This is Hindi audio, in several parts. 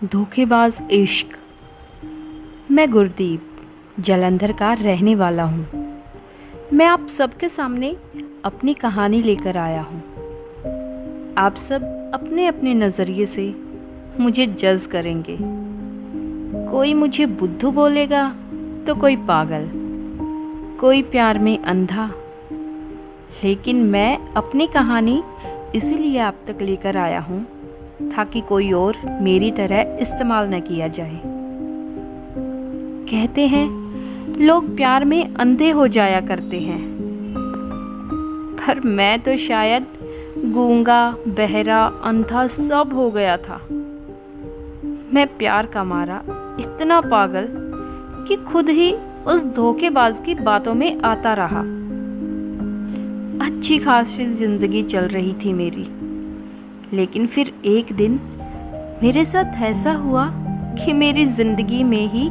धोखेबाज इश्क। मैं गुरदीप जालंधर का रहने वाला हूँ। मैं आप सबके सामने अपनी कहानी लेकर आया हूँ। आप सब अपने अपने नज़रिए से मुझे जज करेंगे। कोई मुझे बुद्धू बोलेगा तो कोई पागल, कोई प्यार में अंधा। लेकिन मैं अपनी कहानी इसीलिए आप तक लेकर आया हूँ ताकि कोई और मेरी तरह इस्तेमाल न किया जाए। कहते हैं लोग प्यार में अंधे हो जाया करते हैं, पर मैं तो शायद गूंगा, बहरा, अंधा सब हो गया था। मैं प्यार का मारा इतना पागल कि खुद ही उस धोखेबाज की बातों में आता रहा। अच्छी खासी जिंदगी चल रही थी मेरी, लेकिन फिर एक दिन मेरे साथ ऐसा हुआ कि मेरी जिंदगी में ही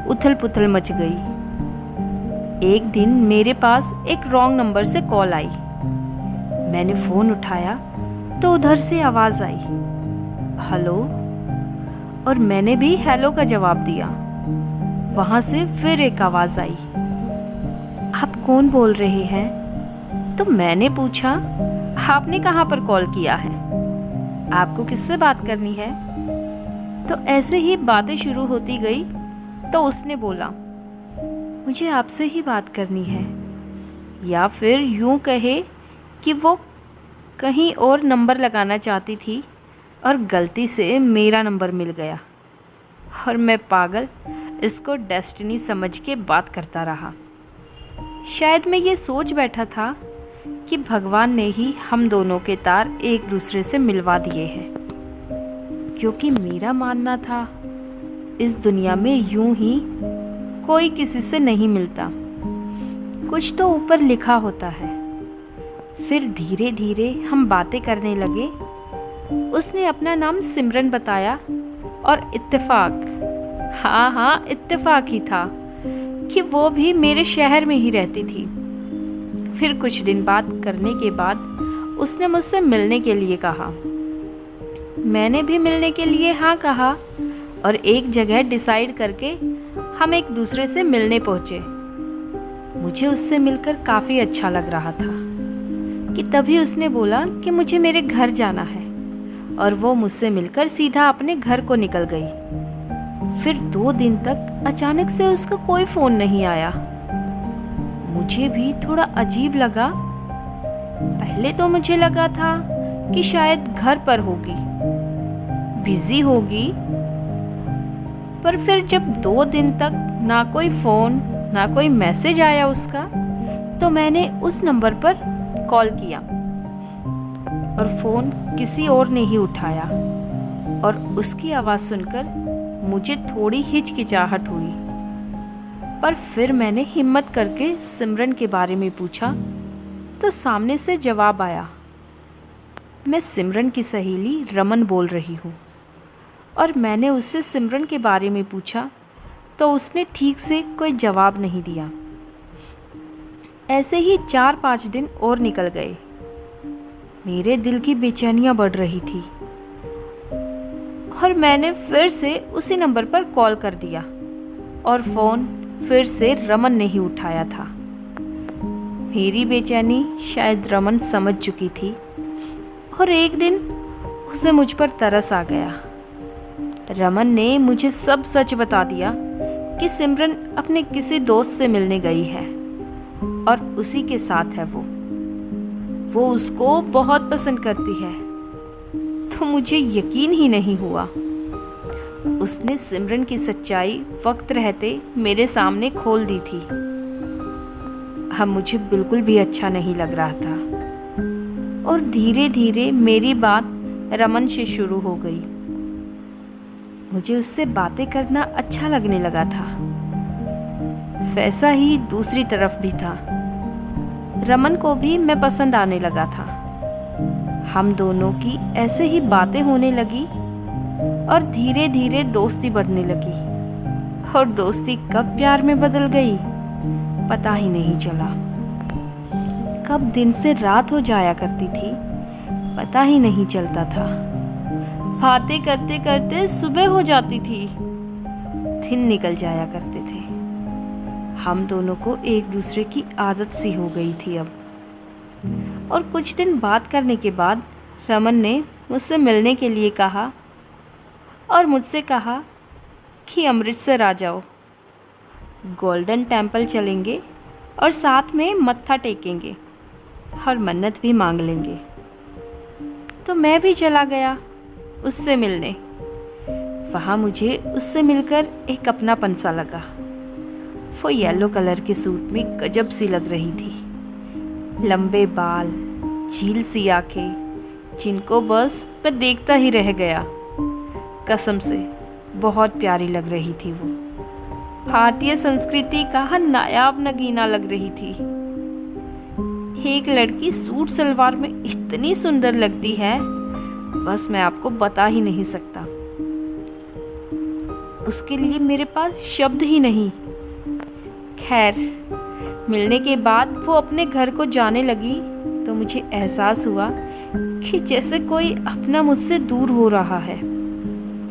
उथल पुथल मच गई। एक दिन मेरे पास एक रॉन्ग नंबर से कॉल आई। मैंने फ़ोन उठाया तो उधर से आवाज़ आई, हेलो, और मैंने भी हेलो का जवाब दिया। वहाँ से फिर एक आवाज़ आई, आप कौन बोल रहे हैं? तो मैंने पूछा, आपने कहाँ पर कॉल किया है? आपको किससे बात करनी है? तो ऐसे ही बातें शुरू होती गई तो उसने बोला, मुझे आपसे ही बात करनी है। या फिर यूं कहे कि वो कहीं और नंबर लगाना चाहती थी और गलती से मेरा नंबर मिल गया, और मैं पागल इसको डेस्टिनी समझ के बात करता रहा। शायद मैं ये सोच बैठा था कि भगवान ने ही हम दोनों के तार एक दूसरे से मिलवा दिए हैं, क्योंकि मेरा मानना था इस दुनिया में यूं ही कोई किसी से नहीं मिलता, कुछ तो ऊपर लिखा होता है। फिर धीरे धीरे हम बातें करने लगे। उसने अपना नाम सिमरन बताया और इत्तेफाक ही था कि वो भी मेरे शहर में ही रहती थी। फिर कुछ दिन बात करने के बाद उसने मुझसे मिलने के लिए कहा। मैंने भी मिलने के लिए हाँ कहा और एक जगह डिसाइड करके हम एक दूसरे से मिलने पहुँचे। मुझे उससे मिलकर काफ़ी अच्छा लग रहा था कि तभी उसने बोला कि मुझे मेरे घर जाना है, और वो मुझसे मिलकर सीधा अपने घर को निकल गई। फिर 2 दिन तक अचानक से उसका कोई फ़ोन नहीं आया। मुझे भी थोड़ा अजीब लगा। पहले तो मुझे लगा था कि शायद घर पर होगी, बिजी होगी, पर फिर जब 2 दिन तक ना कोई फ़ोन ना कोई मैसेज आया उसका, तो मैंने उस नंबर पर कॉल किया और फ़ोन किसी और ने ही उठाया, और उसकी आवाज़ सुनकर मुझे थोड़ी हिचकिचाहट हुई। पर फिर मैंने हिम्मत करके सिमरन के बारे में पूछा तो सामने से जवाब आया, मैं सिमरन की सहेली रमन बोल रही हूँ। और मैंने उससे सिमरन के बारे में पूछा तो उसने ठीक से कोई जवाब नहीं दिया। ऐसे ही 4-5 दिन और निकल गए। मेरे दिल की बेचैनियाँ बढ़ रही थी और मैंने फिर से उसी नंबर पर कॉल कर दिया, और फ़ोन फिर से रमन ने ही उठाया था। मेरी बेचैनी शायद रमन समझ चुकी थी, और एक दिन उसे मुझ पर तरस आ गया। रमन ने मुझे सब सच बता दिया कि सिमरन अपने किसी दोस्त से मिलने गई है और उसी के साथ है वो उसको बहुत पसंद करती है। तो मुझे यकीन ही नहीं हुआ। उसने सिमरन की सच्चाई वक्त रहते मेरे सामने खोल दी थी। अब मुझे बिल्कुल भी अच्छा नहीं लग रहा था, और धीरे धीरे मेरी बात रमन से शुरू हो गई। मुझे उससे बातें करना अच्छा लगने लगा था। वैसा ही दूसरी तरफ भी था, रमन को भी मैं पसंद आने लगा था। हम दोनों की ऐसे ही बातें होने लगी और धीरे धीरे दोस्ती बढ़ने लगी, और दोस्ती कब प्यार में बदल गई पता ही नहीं चला। कब दिन से रात हो जाया करती थी पता ही नहीं चलता था। बातें करते करते सुबह हो जाती थी, दिन निकल जाया करते थे। हम दोनों को एक दूसरे की आदत सी हो गई थी अब। और कुछ दिन बात करने के बाद रमन ने मुझसे मिलने के लिए कहा और मुझसे कहा कि अमृतसर आ जाओ, गोल्डन टेम्पल चलेंगे और साथ में मत्था टेकेंगे और मन्नत भी मांग लेंगे। तो मैं भी चला गया उससे मिलने। वहाँ मुझे उससे मिलकर एक अपनापन सा लगा। वो येलो कलर के सूट में गजब सी लग रही थी, लंबे बाल, झील सी आंखें, जिनको बस मैं देखता ही रह गया। कसम से बहुत प्यारी लग रही थी वो। भारतीय संस्कृति का नायाब नगीना लग रही थी। एक लड़की सूट सलवार में इतनी सुंदर लगती है, बस मैं आपको बता ही नहीं सकता। उसके लिए मेरे पास शब्द ही नहीं। खैर, मिलने के बाद वो अपने घर को जाने लगी तो मुझे एहसास हुआ कि जैसे कोई अपना मुझसे दूर हो रहा है।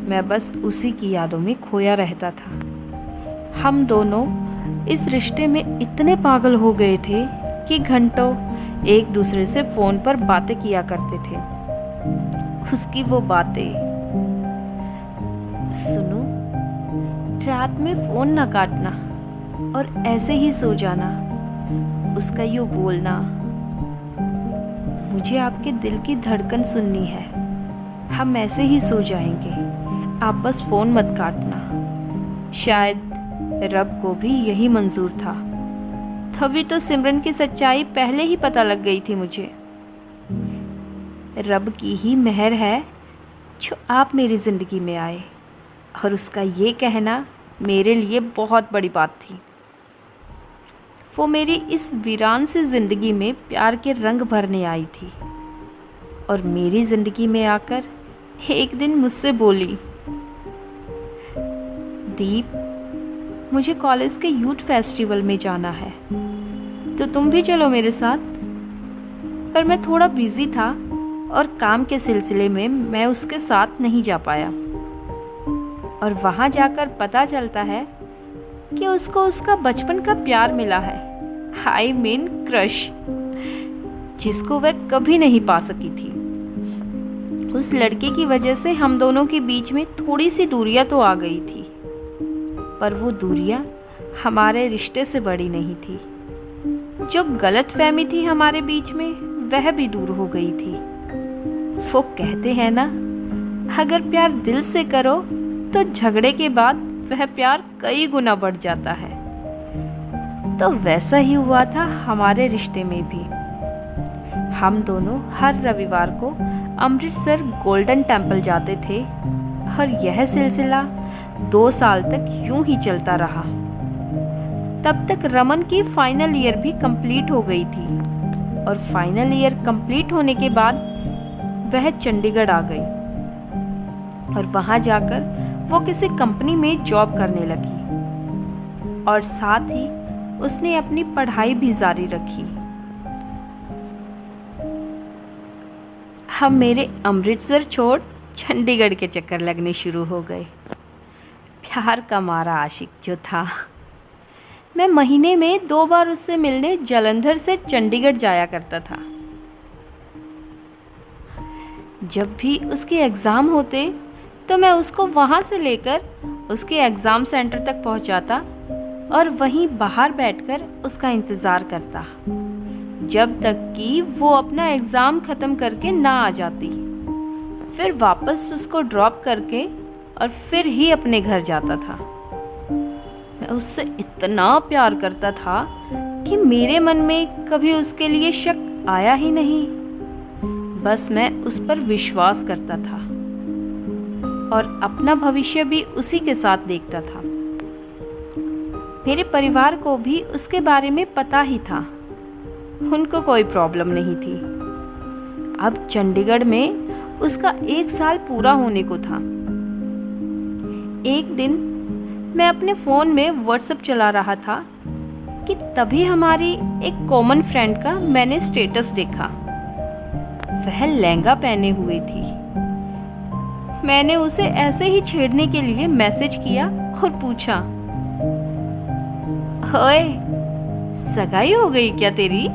मैं बस उसी की यादों में खोया रहता था। हम दोनों इस रिश्ते में इतने पागल हो गए थे कि घंटों एक दूसरे से फ़ोन पर बातें किया करते थे। उसकी वो बातें, सुनो, रात में फ़ोन ना काटना और ऐसे ही सो जाना, उसका यूँ बोलना, मुझे आपके दिल की धड़कन सुननी है, हम ऐसे ही सो जाएंगे, आप बस फ़ोन मत काटना। शायद रब को भी यही मंजूर था, तभी तो सिमरन की सच्चाई पहले ही पता लग गई थी मुझे। रब की ही मेहर है जो आप मेरी ज़िंदगी में आए, और उसका ये कहना मेरे लिए बहुत बड़ी बात थी। वो मेरी इस वीरान सी ज़िंदगी में प्यार के रंग भरने आई थी, और मेरी ज़िंदगी में आकर एक दिन मुझसे बोली, दीप, मुझे कॉलेज के यूथ फेस्टिवल में जाना है, तो तुम भी चलो मेरे साथ। पर मैं थोड़ा बिज़ी था और काम के सिलसिले में मैं उसके साथ नहीं जा पाया। और वहाँ जाकर पता चलता है कि उसको उसका बचपन का प्यार मिला है, आई मीन क्रश, जिसको वह कभी नहीं पा सकी थी। उस लड़के की वजह से हम दोनों के बीच में थोड़ी सी दूरियां तो आ गई थी, पर वो दूरियां हमारे रिश्ते से बड़ी नहीं थी। जो गलतफहमी थी हमारे बीच में, वह भी दूर हो गई थी। वो कहते हैं ना, अगर प्यार दिल से करो तो झगड़े के बाद वह प्यार कई गुना बढ़ जाता है। तो वैसा ही हुआ था हमारे रिश्ते में भी। हम दोनों हर रविवार को अमृतसर गोल्डन टेम्पल जाते थे, और यह सिलसिला 2 साल तक यूं ही चलता रहा। तब तक रमन की फाइनल ईयर भी कंप्लीट हो गई थी, और फाइनल ईयर कंप्लीट होने के बाद वह चंडीगढ़ आ गई, और वहाँ जाकर वो किसी कंपनी में जॉब करने लगी, और साथ ही उसने अपनी पढ़ाई भी जारी रखी। हम मेरे अमृतसर छोड़ चंडीगढ़ के चक्कर लगने शुरू हो गए। प्यार का मारा आशिक जो था, मैं महीने में 2 बार उससे मिलने जालंधर से चंडीगढ़ जाया करता था। जब भी उसके एग्ज़ाम होते तो मैं उसको वहाँ से लेकर उसके एग्ज़ाम सेंटर तक पहुँचाता, और वहीं बाहर बैठकर उसका इंतज़ार करता, जब तक कि वो अपना एग्ज़ाम ख़त्म करके ना आ जाती। फिर वापस उसको ड्रॉप करके और फिर ही अपने घर जाता था। मैं उससे इतना प्यार करता था कि मेरे मन में कभी उसके लिए शक आया ही नहीं। बस मैं उस पर विश्वास करता था, और अपना भविष्य भी उसी के साथ देखता था। मेरे परिवार को भी उसके बारे में पता ही था, उनको कोई प्रॉब्लम नहीं थी। अब चंडीगढ़ में उसका 1 साल पूरा होने को था। एक दिन मैं अपने फ़ोन में व्हाट्सएप चला रहा था कि तभी हमारी एक कॉमन फ्रेंड का मैंने स्टेटस देखा। वह लहंगा पहने हुए थी। मैंने उसे ऐसे ही छेड़ने के लिए मैसेज किया और पूछा, ओए, सगाई हो गई क्या तेरी?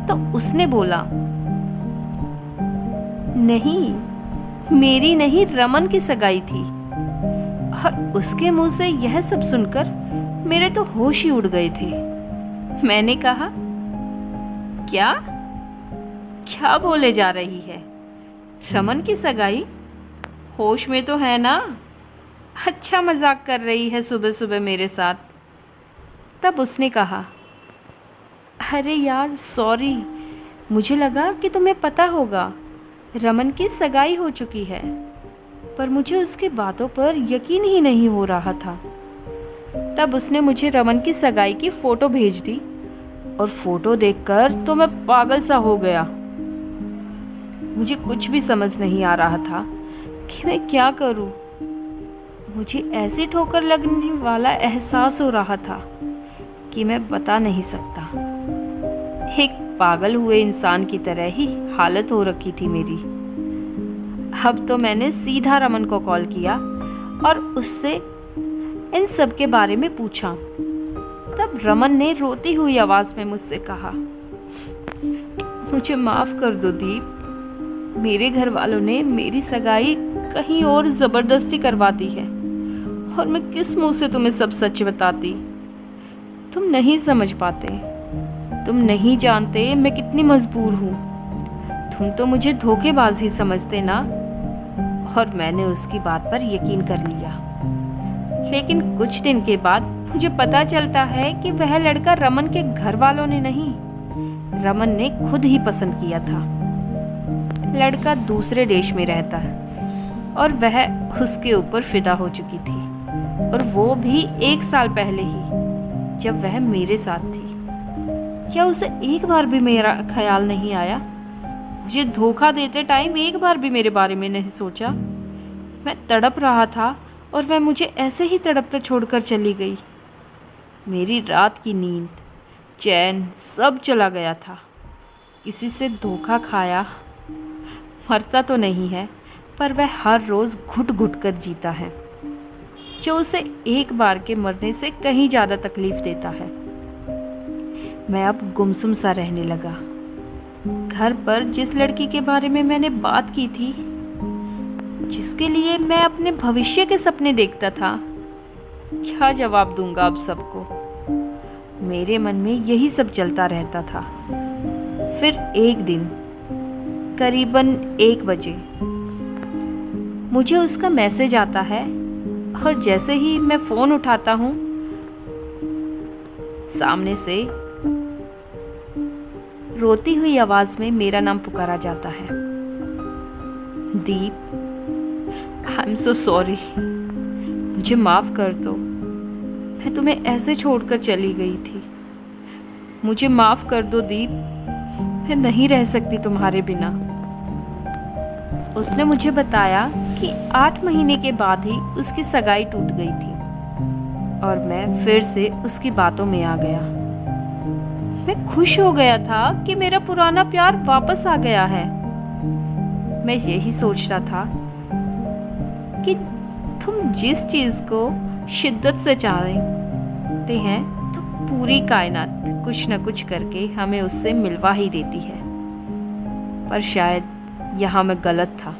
तो उसने बोला, नहीं, मेरी नहीं, रमन की सगाई थी। और उसके मुंह से यह सब सुनकर मेरे तो होश ही उड़ गए थे। मैंने कहा, क्या क्या बोले जा रही है? रमन की सगाई? होश में तो है ना? अच्छा मजाक कर रही है सुबह सुबह मेरे साथ। तब उसने कहा, अरे यार सॉरी, मुझे लगा कि तुम्हें पता होगा, रमन की सगाई हो चुकी है, पर मुझे उसकी बातों पर यकीन ही नहीं हो रहा था। तब उसने मुझे रमन की सगाई की फ़ोटो भेज दी और फ़ोटो देखकर तो मैं पागल सा हो गया। मुझे कुछ भी समझ नहीं आ रहा था कि मैं क्या करूं। मुझे ऐसी ठोकर लगने वाला एहसास हो रहा था कि मैं बता नहीं सकता। एक पागल हुए इंसान की तरह ही हालत हो रखी थी मेरी। अब तो मैंने सीधा रमन को कॉल किया और उससे इन सब के बारे में पूछा। तब रमन ने रोती हुई आवाज़ में मुझसे कहा, मुझे माफ़ कर दो दीप, मेरे घर वालों ने मेरी सगाई कहीं और ज़बरदस्ती करवा दी है और मैं किस मुंह से तुम्हें सब सच बताती। तुम नहीं समझ पाते, तुम नहीं जानते मैं कितनी मजबूर हूँ। तुम तो मुझे धोखेबाज ही समझते ना। और मैंने उसकी बात पर यकीन कर लिया। लेकिन कुछ दिन के बाद मुझे पता चलता है कि वह लड़का रमन के घर वालों ने नहीं, रमन ने खुद ही पसंद किया था। लड़का दूसरे देश में रहता है और वह उसके ऊपर फिदा हो चुकी थी, और वो भी 1 साल पहले ही, जब वह मेरे साथ थी। क्या उसे एक बार भी मेरा ख्याल नहीं आया? मुझे धोखा देते टाइम एक बार भी मेरे बारे में नहीं सोचा? मैं तड़प रहा था और वह मुझे ऐसे ही तड़पते छोड़कर चली गई। मेरी रात की नींद, चैन सब चला गया था। किसी से धोखा खाया, मरता तो नहीं है, पर वह हर रोज़ घुट घुट कर जीता है, जो उसे एक बार के मरने से कहीं ज़्यादा तकलीफ देता है। मैं अब गुमसुम सा रहने लगा। घर पर जिस लड़की के बारे में मैंने बात की थी, जिसके लिए मैं अपने भविष्य के सपने देखता था, क्या जवाब दूंगा अब सबको? मेरे मन में यही सब चलता रहता था। फिर एक दिन करीबन 1 बजे मुझे उसका मैसेज आता है, और जैसे ही मैं फ़ोन उठाता हूँ, सामने से रोती हुई आवाज़ में मेरा नाम पुकारा जाता है, दीप, आई एम सो सॉरी, मुझे माफ़ कर दो, मैं तुम्हें ऐसे छोड़कर चली गई थी। मुझे माफ़ कर दो दीप, मैं नहीं रह सकती तुम्हारे बिना। उसने मुझे बताया कि 8 महीने के बाद ही उसकी सगाई टूट गई थी, और मैं फिर से उसकी बातों में आ गया। मैं खुश हो गया था कि मेरा पुराना प्यार वापस आ गया है। मैं यही सोच रहा था कि तुम जिस चीज़ को शिद्दत से चाहते हैं, तो पूरी कायनात कुछ न कुछ करके हमें उससे मिलवा ही देती है। पर शायद यहाँ मैं गलत था।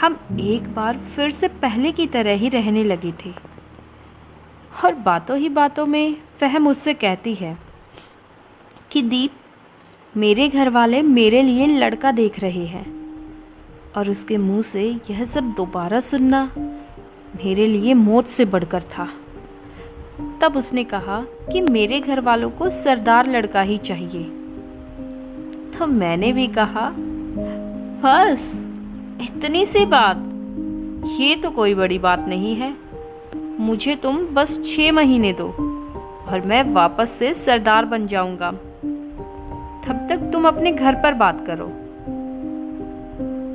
हम एक बार फिर से पहले की तरह ही रहने लगे थे, और बातों ही बातों में वह मुझसे कहती है कि दीप, मेरे घर वाले मेरे लिए लड़का देख रहे हैं। और उसके मुंह से यह सब दोबारा सुनना मेरे लिए मौत से बढ़कर था। तब उसने कहा कि मेरे घर वालों को सरदार लड़का ही चाहिए। तो मैंने भी कहा, बस इतनी सी बात, ये तो कोई बड़ी बात नहीं है। मुझे तुम बस 6 महीने दो और मैं वापस से सरदार बन जाऊंगा। तब तक तुम अपने घर पर बात करो।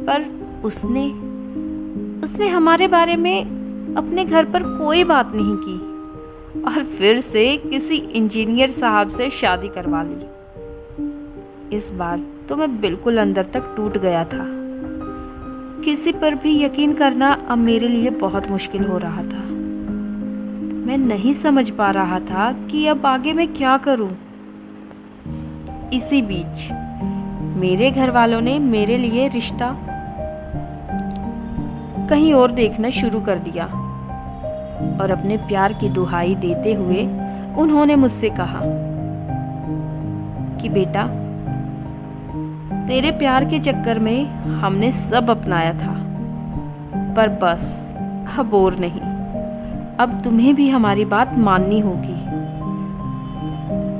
पर उसने हमारे बारे में अपने घर पर कोई बात नहीं की, और फिर से किसी इंजीनियर साहब से शादी करवा ली। इस बार तो मैं बिल्कुल अंदर तक टूट गया था। किसी पर भी यकीन करना अब मेरे लिए बहुत मुश्किल हो रहा था। मैं नहीं समझ पा रहा था कि अब आगे मैं क्या करूं। इसी बीच मेरे घर वालों ने मेरे लिए रिश्ता कहीं और देखना शुरू कर दिया और अपने प्यार की दुहाई देते हुए उन्होंने मुझसे कहा कि बेटा, तेरे प्यार के चक्कर में हमने सब अपनाया था, पर बस अब और नहीं। अब तुम्हें भी हमारी बात माननी होगी।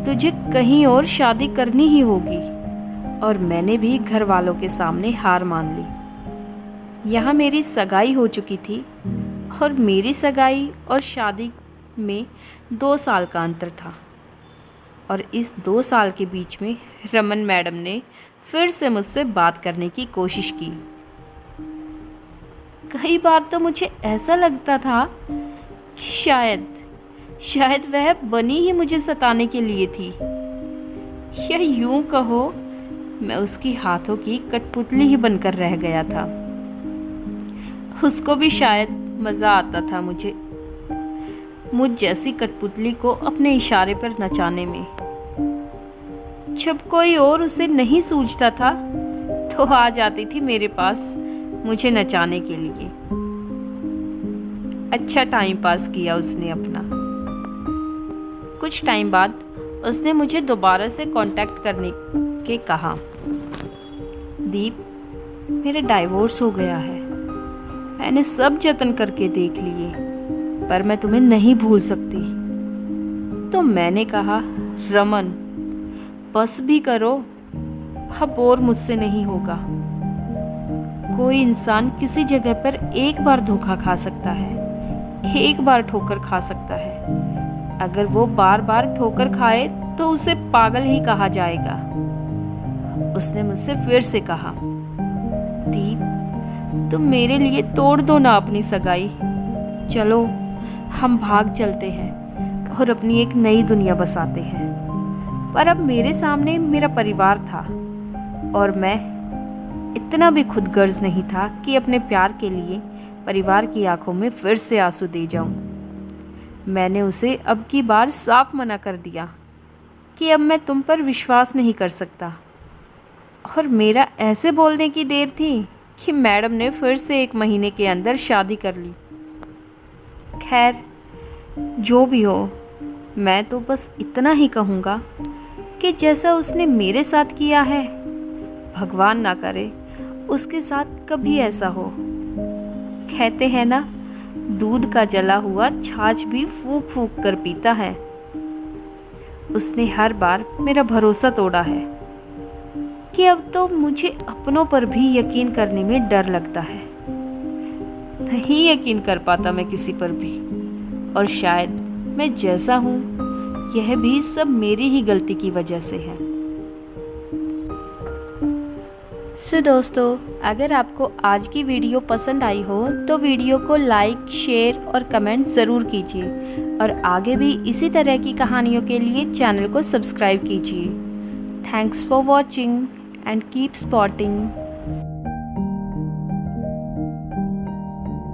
तुझे कहीं और शादी करनी ही होगी। और मैंने भी घर वालों के सामने हार मान ली। यहाँ मेरी सगाई हो चुकी थी और मेरी सगाई और शादी में 2 साल का अंतर था। और इस 2 साल के बीच में रमन मैडम ने फिर से मुझसे बात करने की कोशिश की। कई बार तो मुझे ऐसा लगता था कि शायद वह बनी ही मुझे सताने के लिए थी, या यूं कहो मैं उसकी हाथों की कठपुतली ही बनकर रह गया था। उसको भी शायद मज़ा आता था मुझ जैसी कठपुतली को अपने इशारे पर नचाने में। जब कोई और उसे नहीं सूझता था तो आ जाती थी मेरे पास मुझे नचाने के लिए। अच्छा टाइम पास किया उसने अपना। कुछ टाइम बाद उसने मुझे दोबारा से कांटेक्ट करने के कहा। दीप, मेरा डाइवोर्स हो गया है। मैंने सब जतन करके देख लिए, पर मैं तुम्हें नहीं भूल सकती। तो मैंने कहा, रमन बस भी करो, अब और मुझसे नहीं होगा। कोई इंसान किसी जगह पर एक बार धोखा खा सकता है, एक बार ठोकर खा सकता है। अगर वो बार बार ठोकर खाए तो उसे पागल ही कहा जाएगा। उसने मुझसे फिर से कहा, दीप तुम मेरे लिए तोड़ दो ना अपनी सगाई। चलो हम भाग चलते हैं और अपनी एक नई दुनिया बसाते हैं। पर अब मेरे सामने मेरा परिवार था और मैं इतना भी खुदगर्ज नहीं था कि अपने प्यार के लिए परिवार की आंखों में फिर से आंसू दे जाऊं। मैंने उसे अब की बार साफ मना कर दिया कि अब मैं तुम पर विश्वास नहीं कर सकता। और मेरा ऐसे बोलने की देर थी कि मैडम ने फिर से 1 महीने के अंदर शादी कर ली। खैर जो भी हो, मैं तो बस इतना ही कहूँगा कि जैसा उसने मेरे साथ किया है, भगवान ना करे उसके साथ कभी ऐसा हो। कहते हैं ना, दूध का जला हुआ छाछ भी फूंक फूंक कर पीता है। उसने हर बार मेरा भरोसा तोड़ा है कि अब तो मुझे अपनों पर भी यकीन करने में डर लगता है। नहीं यकीन कर पाता मैं किसी पर भी। और शायद मैं जैसा हूँ यह भी सब मेरी ही गलती की वजह से है। सो दोस्तों, अगर आपको आज की वीडियो पसंद आई हो तो वीडियो को लाइक, शेयर और कमेंट ज़रूर कीजिए। और आगे भी इसी तरह की कहानियों के लिए चैनल को सब्सक्राइब कीजिए। Thanks for watching and keep spotting.